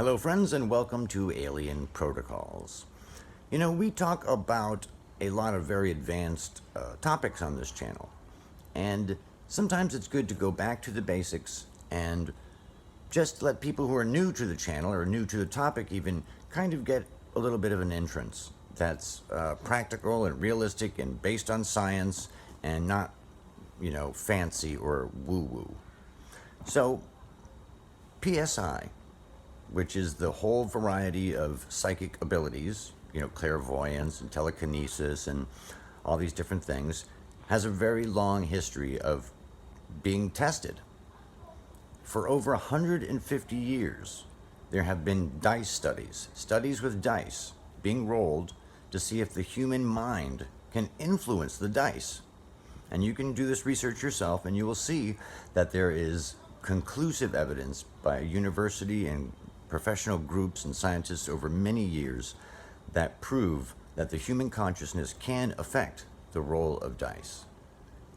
Hello, friends, and welcome to Alien Protocols. You know, we talk about a lot of very advanced topics on this channel, and sometimes it's good to go back to the basics and just let people who are new to the channel or new to the topic even kind of get a little bit of an entrance that's practical and realistic and based on science and not, fancy or woo-woo. So, PSI, which is the whole variety of psychic abilities, clairvoyance and telekinesis and all these different things, has a very long history of being tested. For over 150 years, there have been dice studies with dice being rolled to see if the human mind can influence the dice. And you can do this research yourself, and you will see that there is conclusive evidence by a university and professional groups and scientists over many years that prove that the human consciousness can affect the roll of dice,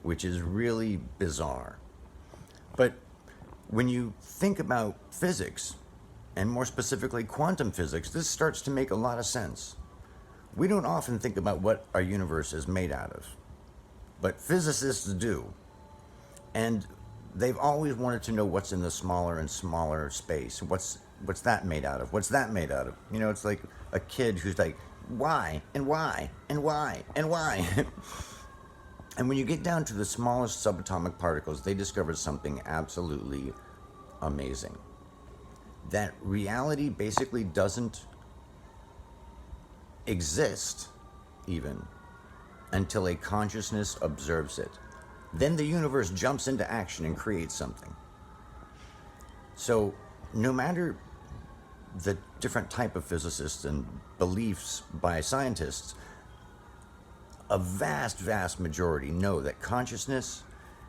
which is really bizarre. But when you think about physics, and more specifically quantum physics, this starts to make a lot of sense. We don't often think about what our universe is made out of, but physicists do. And they've always wanted to know what's in the smaller and smaller space. What's that made out of? What's that made out of? It's like a kid who's like, why, and why, and why, and why? And when you get down to the smallest subatomic particles, they discovered something absolutely amazing. That reality basically doesn't exist even until a consciousness observes it. Then the universe jumps into action and creates something. So no matter the different type of physicists and beliefs by scientists, a vast majority know that consciousness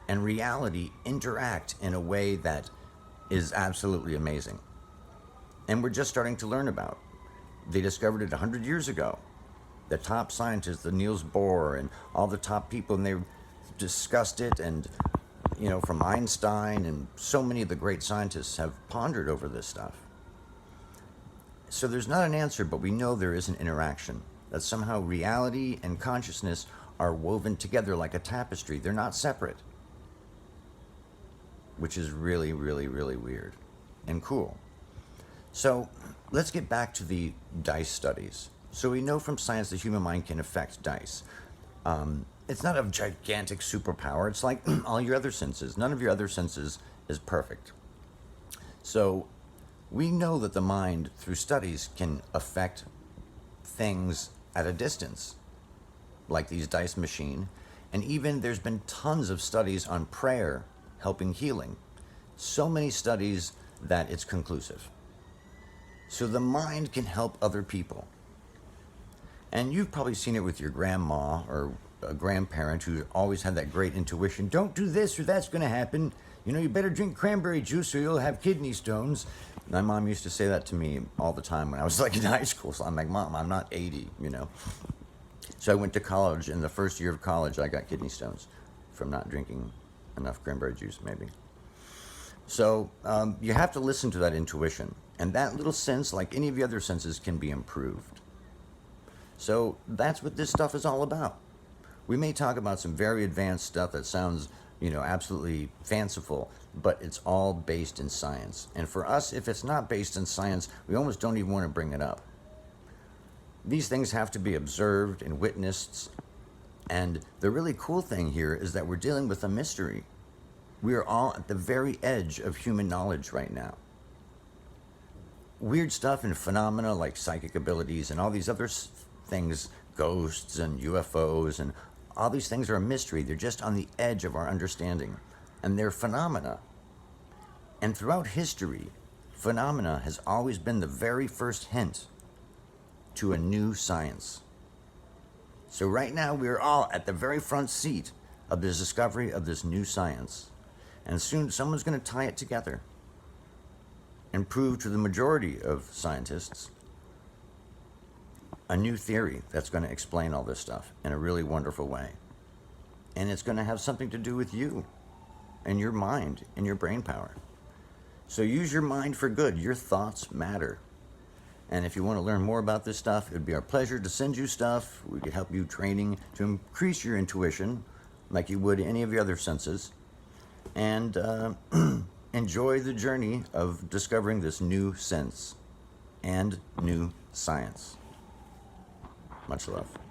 and reality interact in a way that is absolutely amazing. And we're just starting to learn about. They discovered it 100 years ago. The top scientists, the Niels Bohr and all the top people, and they discussed it, and from Einstein and so many of the great scientists have pondered over this stuff. So there's not an answer, but we know there is an interaction, that somehow reality and consciousness are woven together like a tapestry. They're not separate, which is really weird and cool. So let's get back to the dice studies. So we know from science the human mind can affect dice. It's not a gigantic superpower. It's like all your other senses. None of your other senses is perfect. So we know that the mind, through studies, can affect things at a distance, like these dice machine. And even there's been tons of studies on prayer helping healing. So many studies that it's conclusive. So the mind can help other people. And you've probably seen it with your grandma or a grandparent who always had that great intuition. Don't do this or that's going to happen. You better drink cranberry juice or you'll have kidney stones. My mom used to say that to me all the time when I was like in high school. So I'm like, Mom, I'm not 80, So I went to college. In the first year of college, I got kidney stones from not drinking enough cranberry juice, maybe. So you have to listen to that intuition. And that little sense, like any of the other senses, can be improved. So that's what this stuff is all about. We may talk about some very advanced stuff that sounds, absolutely fanciful, but it's all based in science. And for us, if it's not based in science, we almost don't even want to bring it up. These things have to be observed and witnessed. And the really cool thing here is that we're dealing with a mystery. We are all at the very edge of human knowledge right now. Weird stuff and phenomena like psychic abilities and all these other things, ghosts and UFOs, and all these things are a mystery. They're just on the edge of our understanding, and they're phenomena. And throughout history, phenomena has always been the very first hint to a new science. So right now, we're all at the very front seat of the discovery of this new science. And soon someone's going to tie it together and prove to the majority of scientists a new theory that's going to explain all this stuff in a really wonderful way. And it's going to have something to do with you and your mind and your brain power. So use your mind for good. Your thoughts matter. And if you want to learn more about this stuff, it would be our pleasure to send you stuff. We could help you training to increase your intuition like you would any of your other senses. And enjoy the journey of discovering this new sense and new science. Much love.